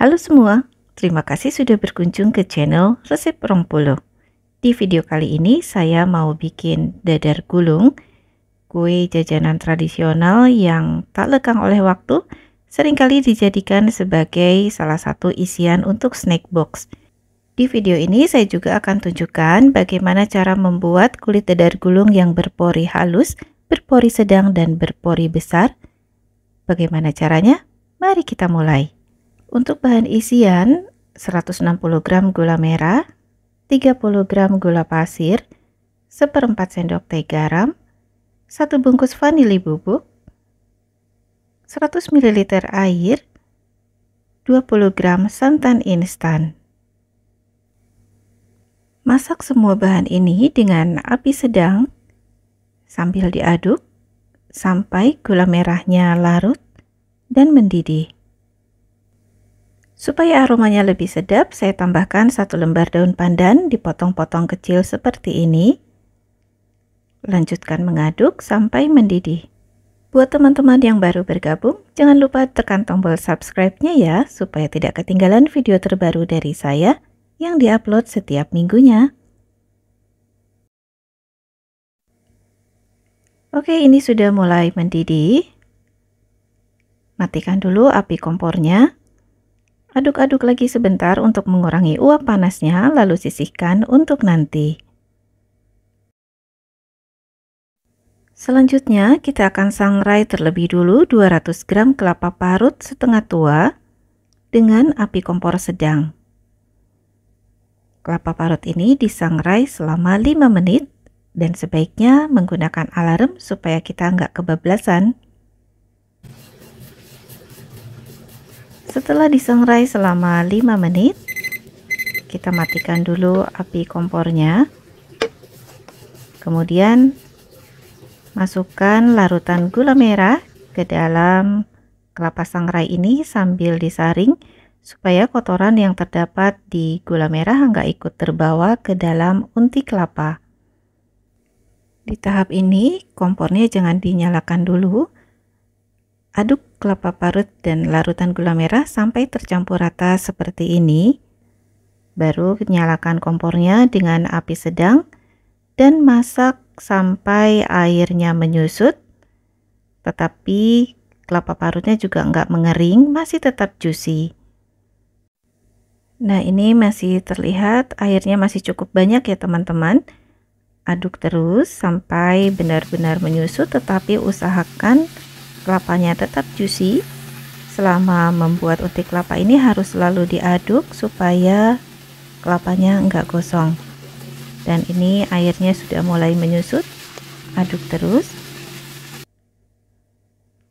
Halo semua, terima kasih sudah berkunjung ke channel Resep Rongpolo. Di video kali ini saya mau bikin dadar gulung, kue jajanan tradisional yang tak lekang oleh waktu, seringkali dijadikan sebagai salah satu isian untuk snack box. Di video ini saya juga akan tunjukkan bagaimana cara membuat kulit dadar gulung yang berpori halus, berpori sedang, dan berpori besar. Bagaimana caranya? Mari kita mulai. Untuk bahan isian, 160 gram gula merah, 30 gram gula pasir, 1/4 sendok teh garam, 1 bungkus vanili bubuk, 100 ml air, 20 gram santan instan. Masak semua bahan ini dengan api sedang sambil diaduk sampai gula merahnya larut dan mendidih. Supaya aromanya lebih sedap, saya tambahkan 1 lembar daun pandan dipotong-potong kecil seperti ini. Lanjutkan mengaduk sampai mendidih. Buat teman-teman yang baru bergabung, jangan lupa tekan tombol subscribe-nya ya, supaya tidak ketinggalan video terbaru dari saya yang diupload setiap minggunya. Oke, ini sudah mulai mendidih. Matikan dulu api kompornya. Aduk-aduk lagi sebentar untuk mengurangi uap panasnya, lalu sisihkan untuk nanti. Selanjutnya, kita akan sangrai terlebih dulu 200 gram kelapa parut setengah tua dengan api kompor sedang. Kelapa parut ini disangrai selama 5 menit dan sebaiknya menggunakan alarm supaya kita nggak kebablasan. Setelah disangrai selama 5 menit, kita matikan dulu api kompornya. Kemudian masukkan larutan gula merah ke dalam kelapa sangrai ini sambil disaring supaya kotoran yang terdapat di gula merah nggak ikut terbawa ke dalam unti kelapa. Di tahap ini kompornya jangan dinyalakan dulu. Aduk kelapa parut dan larutan gula merah sampai tercampur rata seperti ini. Baru nyalakan kompornya dengan api sedang dan masak sampai airnya menyusut. Tetapi kelapa parutnya juga nggak mengering, masih tetap juicy. Nah, ini masih terlihat airnya masih cukup banyak ya teman-teman. Aduk terus sampai benar-benar menyusut, tetapi usahakan kelapanya tetap juicy. Selama membuat utik kelapa ini harus selalu diaduk supaya kelapanya enggak gosong. Dan ini airnya sudah mulai menyusut. Aduk terus.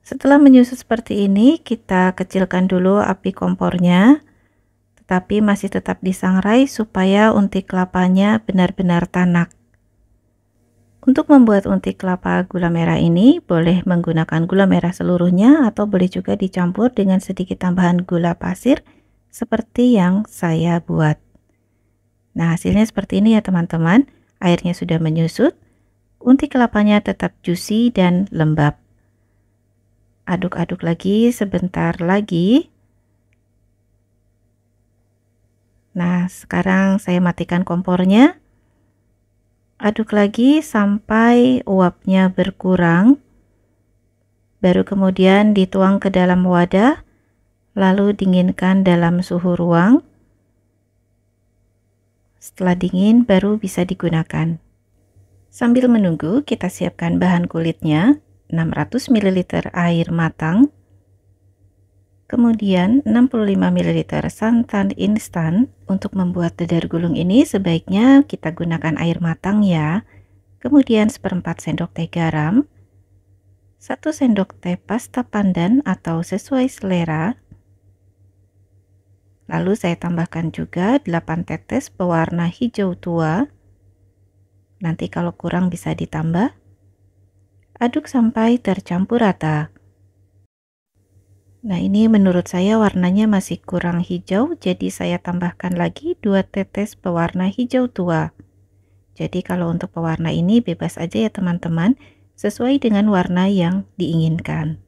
Setelah menyusut seperti ini, kita kecilkan dulu api kompornya, tetapi masih tetap disangrai supaya unti kelapanya benar-benar tanak. Untuk membuat unti kelapa gula merah ini boleh menggunakan gula merah seluruhnya atau boleh juga dicampur dengan sedikit tambahan gula pasir seperti yang saya buat. Nah, hasilnya seperti ini ya teman-teman. Airnya sudah menyusut, unti kelapanya tetap juicy dan lembab. Aduk-aduk lagi sebentar lagi. Nah, sekarang saya matikan kompornya. Aduk lagi sampai uapnya berkurang, baru kemudian dituang ke dalam wadah, lalu dinginkan dalam suhu ruang. Setelah dingin baru bisa digunakan. Sambil menunggu, kita siapkan bahan kulitnya, 600 ml air matang, kemudian 65 ml santan instan. Untuk membuat dadar gulung ini sebaiknya kita gunakan air matang ya. Kemudian 1/4 sendok teh garam, 1 sendok teh pasta pandan atau sesuai selera. Lalu saya tambahkan juga 8 tetes pewarna hijau tua. Nanti kalau kurang bisa ditambah. Aduk sampai tercampur rata. Nah, ini menurut saya warnanya masih kurang hijau, jadi saya tambahkan lagi 2 tetes pewarna hijau tua. Jadi kalau untuk pewarna ini bebas aja ya teman-teman, sesuai dengan warna yang diinginkan.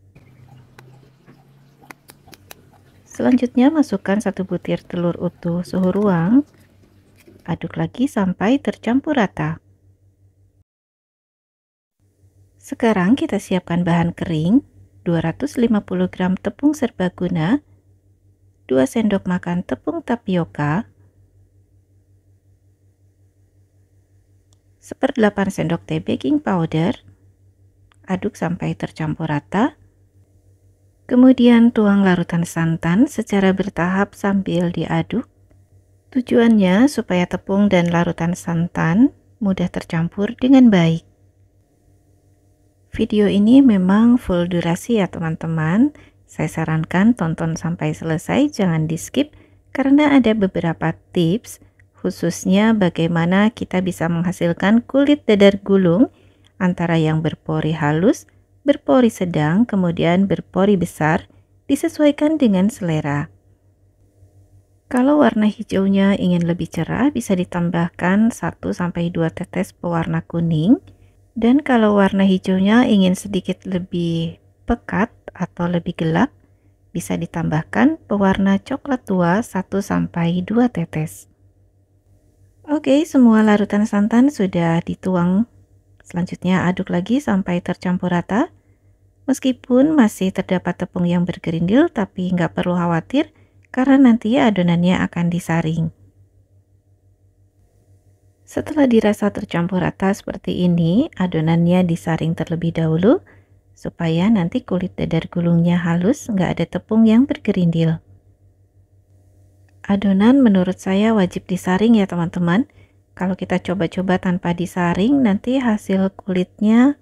Selanjutnya masukkan 1 butir telur utuh suhu ruang. Aduk lagi sampai tercampur rata. Sekarang kita siapkan bahan kering, 250 gram tepung serbaguna, 2 sendok makan tepung tapioka, 1/8 sendok teh baking powder. Aduk sampai tercampur rata. Kemudian tuang larutan santan secara bertahap sambil diaduk. Tujuannya supaya tepung dan larutan santan mudah tercampur dengan baik. Video ini memang full durasi ya teman-teman. Saya sarankan tonton sampai selesai, jangan di skip karena ada beberapa tips khususnya bagaimana kita bisa menghasilkan kulit dadar gulung antara yang berpori halus, berpori sedang, kemudian berpori besar, disesuaikan dengan selera. Kalau warna hijaunya ingin lebih cerah, bisa ditambahkan 1-2 tetes pewarna kuning. Dan kalau warna hijaunya ingin sedikit lebih pekat atau lebih gelap, bisa ditambahkan pewarna coklat tua 1-2 tetes. Oke, semua larutan santan sudah dituang. Selanjutnya aduk lagi sampai tercampur rata. Meskipun masih terdapat tepung yang bergerindil, tapi nggak perlu khawatir karena nanti adonannya akan disaring. Setelah dirasa tercampur rata seperti ini, adonannya disaring terlebih dahulu supaya nanti kulit dadar gulungnya halus, nggak ada tepung yang bergerindil. Adonan menurut saya wajib disaring ya teman-teman. Kalau kita coba-coba tanpa disaring, nanti hasil kulitnya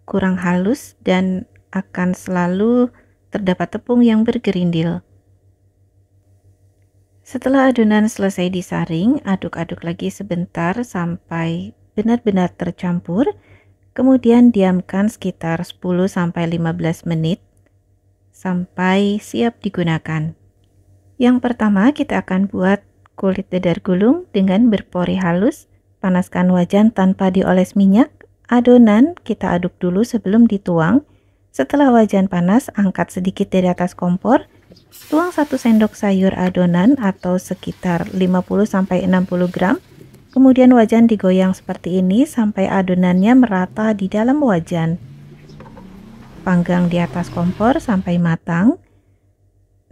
kurang halus dan akan selalu terdapat tepung yang bergerindil. Setelah adonan selesai disaring, aduk-aduk lagi sebentar sampai benar-benar tercampur. Kemudian diamkan sekitar 10-15 menit sampai siap digunakan. Yang pertama kita akan buat kulit dadar gulung dengan berpori halus. Panaskan wajan tanpa dioles minyak. Adonan kita aduk dulu sebelum dituang. Setelah wajan panas, angkat sedikit dari atas kompor. Tuang 1 sendok sayur adonan atau sekitar 50-60 gram. Kemudian wajan digoyang seperti ini sampai adonannya merata di dalam wajan. Panggang di atas kompor sampai matang.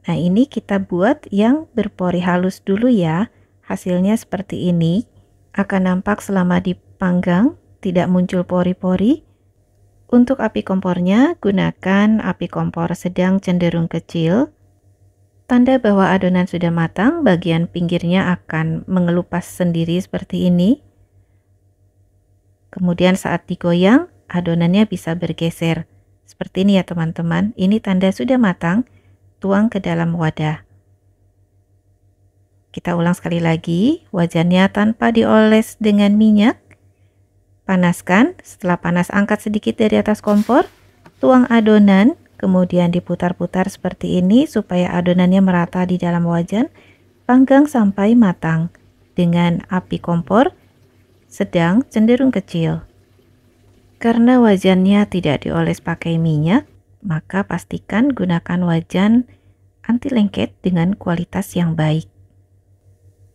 Nah, ini kita buat yang berpori halus dulu ya. Hasilnya seperti ini. Akan nampak selama dipanggang, tidak muncul pori-pori. Untuk api kompornya, gunakan api kompor sedang cenderung kecil. Tanda bahwa adonan sudah matang, bagian pinggirnya akan mengelupas sendiri seperti ini. Kemudian saat digoyang, adonannya bisa bergeser. Seperti ini ya teman-teman. Ini tanda sudah matang. Tuang ke dalam wadah. Kita ulang sekali lagi, wajannya tanpa dioles dengan minyak. Panaskan, setelah panas angkat sedikit dari atas kompor, tuang adonan, kemudian diputar-putar seperti ini supaya adonannya merata di dalam wajan. Panggang sampai matang dengan api kompor sedang cenderung kecil. Karena wajannya tidak dioles pakai minyak, maka pastikan gunakan wajan anti lengket dengan kualitas yang baik.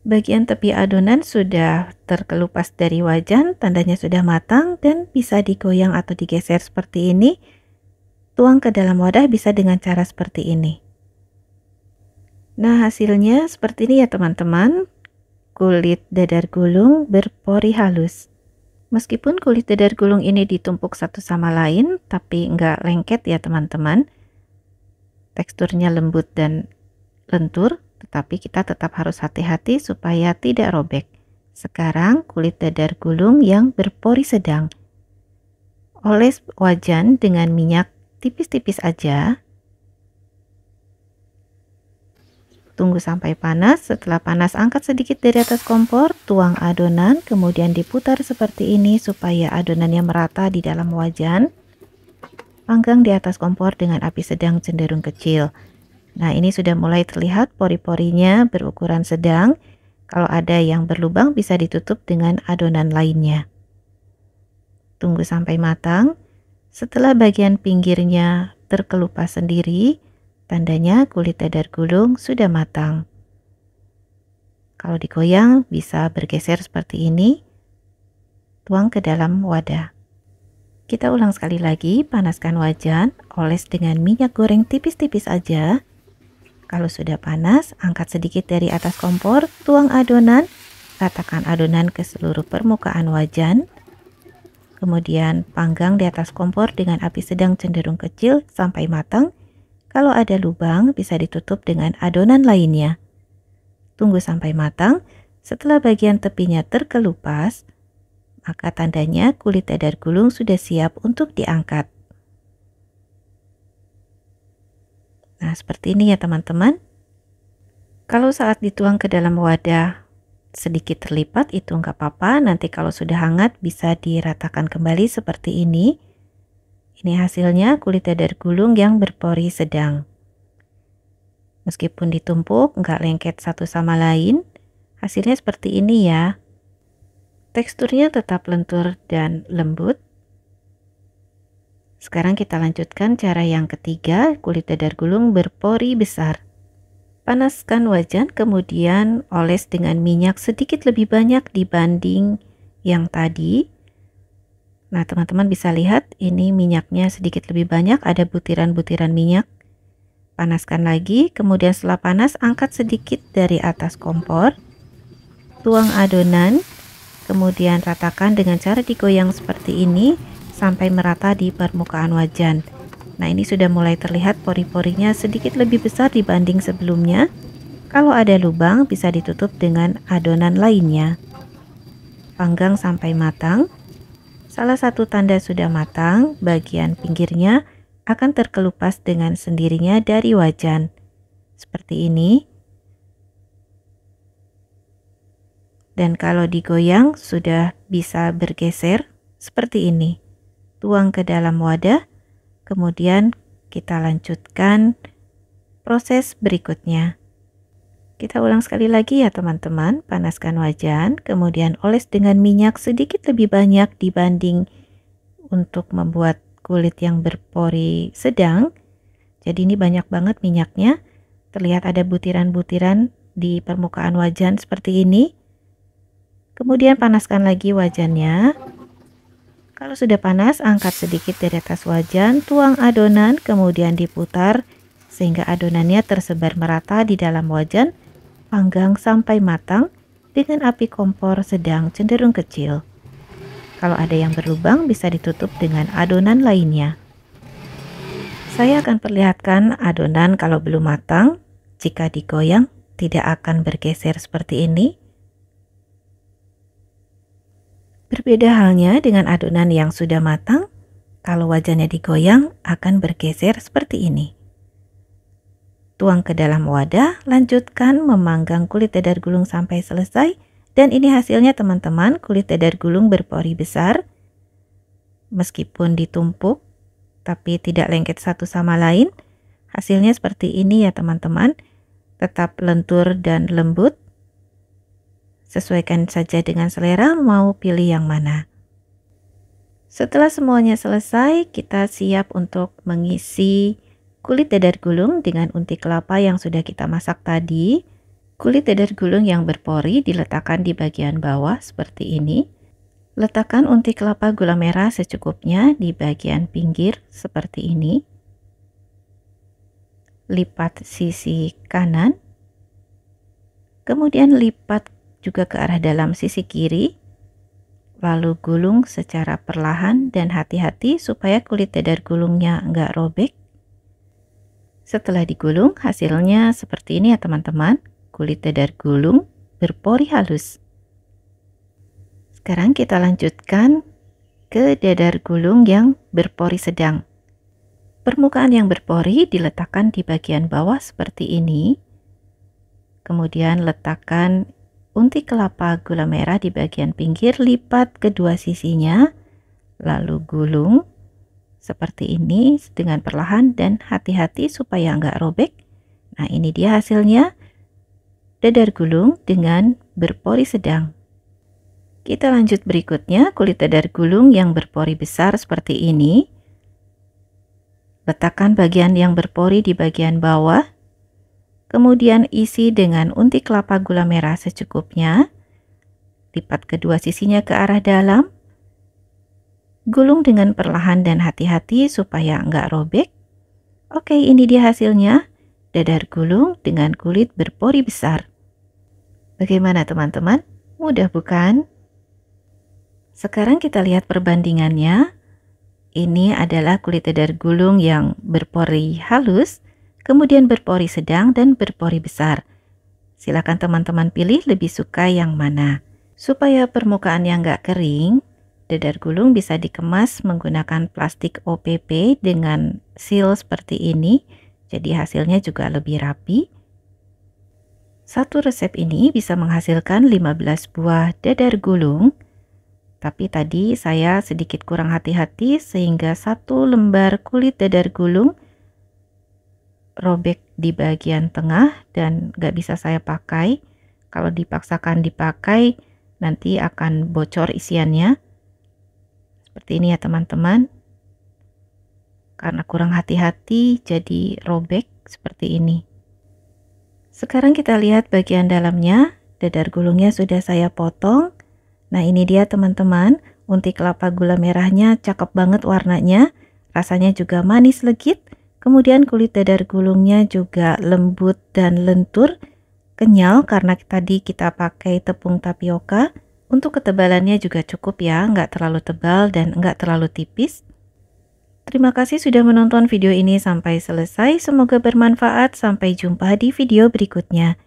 Bagian tepi adonan sudah terkelupas dari wajan, tandanya sudah matang dan bisa digoyang atau digeser seperti ini. Tuang ke dalam wadah bisa dengan cara seperti ini. Nah, hasilnya seperti ini ya teman-teman. Kulit dadar gulung berpori halus. Meskipun kulit dadar gulung ini ditumpuk satu sama lain, tapi nggak lengket ya teman-teman. Teksturnya lembut dan lentur, tetapi kita tetap harus hati-hati supaya tidak robek. Sekarang kulit dadar gulung yang berpori sedang. Oles wajan dengan minyak tipis-tipis aja. Tunggu sampai panas. Setelah panas, angkat sedikit dari atas kompor, tuang adonan, kemudian diputar seperti ini supaya adonannya merata di dalam wajan. Panggang di atas kompor dengan api sedang cenderung kecil. Nah, ini sudah mulai terlihat pori-porinya berukuran sedang. Kalau ada yang berlubang bisa ditutup dengan adonan lainnya. Tunggu sampai matang. Setelah bagian pinggirnya terkelupas sendiri, Tandanya kulit dadar gulung sudah matang. Kalau digoyang bisa bergeser seperti ini. Tuang ke dalam wadah. Kita ulang sekali lagi, panaskan wajan, oles dengan minyak goreng tipis-tipis aja. Kalau sudah panas, angkat sedikit dari atas kompor, tuang adonan, ratakan adonan ke seluruh permukaan wajan. Kemudian panggang di atas kompor dengan api sedang cenderung kecil sampai matang. Kalau ada lubang, bisa ditutup dengan adonan lainnya. Tunggu sampai matang. Setelah bagian tepinya terkelupas, maka tandanya kulit dadar gulung sudah siap untuk diangkat. Nah, seperti ini ya teman-teman. Kalau saat dituang ke dalam wadah sedikit terlipat itu nggak apa-apa. Nanti kalau sudah hangat bisa diratakan kembali seperti ini. Ini hasilnya kulit dadar gulung yang berpori sedang. Meskipun ditumpuk nggak lengket satu sama lain, hasilnya seperti ini ya. Teksturnya tetap lentur dan lembut. Sekarang kita lanjutkan cara yang ketiga, kulit dadar gulung berpori besar. Panaskan wajan, kemudian oles dengan minyak sedikit lebih banyak dibanding yang tadi. Nah, teman-teman bisa lihat ini minyaknya sedikit lebih banyak, ada butiran-butiran minyak. Panaskan lagi, kemudian setelah panas angkat sedikit dari atas kompor. Tuang adonan. Kemudian ratakan dengan cara digoyang seperti ini sampai merata di permukaan wajan. Nah, ini sudah mulai terlihat pori-porinya sedikit lebih besar dibanding sebelumnya. Kalau ada lubang bisa ditutup dengan adonan lainnya. Panggang sampai matang. Salah satu tanda sudah matang, bagian pinggirnya akan terkelupas dengan sendirinya dari wajan. Seperti ini. Dan kalau digoyang sudah bisa bergeser seperti ini. Tuang ke dalam wadah, kemudian kita lanjutkan proses berikutnya. Kita ulang sekali lagi ya teman-teman, panaskan wajan, kemudian oles dengan minyak sedikit lebih banyak dibanding untuk membuat kulit yang berpori sedang. Jadi ini banyak banget minyaknya, terlihat ada butiran-butiran di permukaan wajan seperti ini. Kemudian panaskan lagi wajannya. Kalau sudah panas, angkat sedikit dari atas wajan, tuang adonan, kemudian diputar sehingga adonannya tersebar merata di dalam wajan. Panggang sampai matang dengan api kompor sedang cenderung kecil. Kalau ada yang berlubang bisa ditutup dengan adonan lainnya. Saya akan perlihatkan adonan kalau belum matang. Jika digoyang tidak akan bergeser seperti ini. Berbeda halnya dengan adonan yang sudah matang, kalau wajannya digoyang akan bergeser seperti ini. Tuang ke dalam wadah, lanjutkan memanggang kulit dadar gulung sampai selesai, dan ini hasilnya teman-teman, kulit dadar gulung berpori besar, meskipun ditumpuk, tapi tidak lengket satu sama lain. Hasilnya seperti ini ya teman-teman, tetap lentur dan lembut. Sesuaikan saja dengan selera, mau pilih yang mana. Setelah semuanya selesai, kita siap untuk mengisi kulit dadar gulung dengan unti kelapa yang sudah kita masak tadi. Kulit dadar gulung yang berpori diletakkan di bagian bawah seperti ini. Letakkan unti kelapa gula merah secukupnya di bagian pinggir seperti ini. Lipat sisi kanan. Kemudian lipat juga ke arah dalam sisi kiri, lalu gulung secara perlahan dan hati-hati supaya kulit dadar gulungnya nggak robek. Setelah digulung, hasilnya seperti ini ya teman-teman, kulit dadar gulung berpori halus. Sekarang kita lanjutkan ke dadar gulung yang berpori sedang. Permukaan yang berpori diletakkan di bagian bawah seperti ini. Kemudian letakkan unti kelapa gula merah di bagian pinggir, lipat kedua sisinya, lalu gulung seperti ini dengan perlahan dan hati-hati supaya nggak robek. Nah, ini dia hasilnya, dadar gulung dengan berpori sedang. Kita lanjut berikutnya, kulit dadar gulung yang berpori besar seperti ini. Letakkan bagian yang berpori di bagian bawah, kemudian isi dengan unti kelapa gula merah secukupnya, lipat kedua sisinya ke arah dalam, gulung dengan perlahan dan hati-hati supaya enggak robek. Oke, ini dia hasilnya, dadar gulung dengan kulit berpori besar. Bagaimana teman-teman? Mudah bukan? Sekarang kita lihat perbandingannya. Ini adalah kulit dadar gulung yang berpori halus, kemudian berpori sedang, dan berpori besar. Silakan teman-teman pilih lebih suka yang mana. Supaya permukaannya nggak kering, dadar gulung bisa dikemas menggunakan plastik OPP dengan seal seperti ini, jadi hasilnya juga lebih rapi. Satu resep ini bisa menghasilkan 15 buah dadar gulung. Tapi tadi saya sedikit kurang hati-hati sehingga satu lembar kulit dadar gulung robek di bagian tengah dan gak bisa saya pakai. Kalau dipaksakan dipakai nanti akan bocor isiannya. Seperti ini ya teman-teman. Karena kurang hati-hati jadi robek seperti ini. Sekarang kita lihat bagian dalamnya. Dadar gulungnya sudah saya potong. Nah ini dia teman-teman, unti kelapa gula merahnya cakep banget warnanya, rasanya juga manis legit, kemudian kulit dadar gulungnya juga lembut dan lentur, kenyal karena tadi kita pakai tepung tapioka. Untuk ketebalannya juga cukup ya, nggak terlalu tebal dan nggak terlalu tipis. Terima kasih sudah menonton video ini sampai selesai, semoga bermanfaat, sampai jumpa di video berikutnya.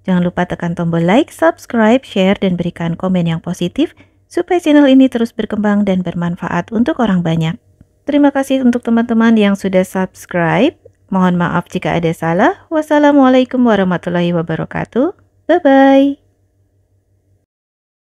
Jangan lupa tekan tombol like, subscribe, share, dan berikan komen yang positif supaya channel ini terus berkembang dan bermanfaat untuk orang banyak. Terima kasih untuk teman-teman yang sudah subscribe. Mohon maaf jika ada salah. Wassalamualaikum warahmatullahi wabarakatuh. Bye-bye.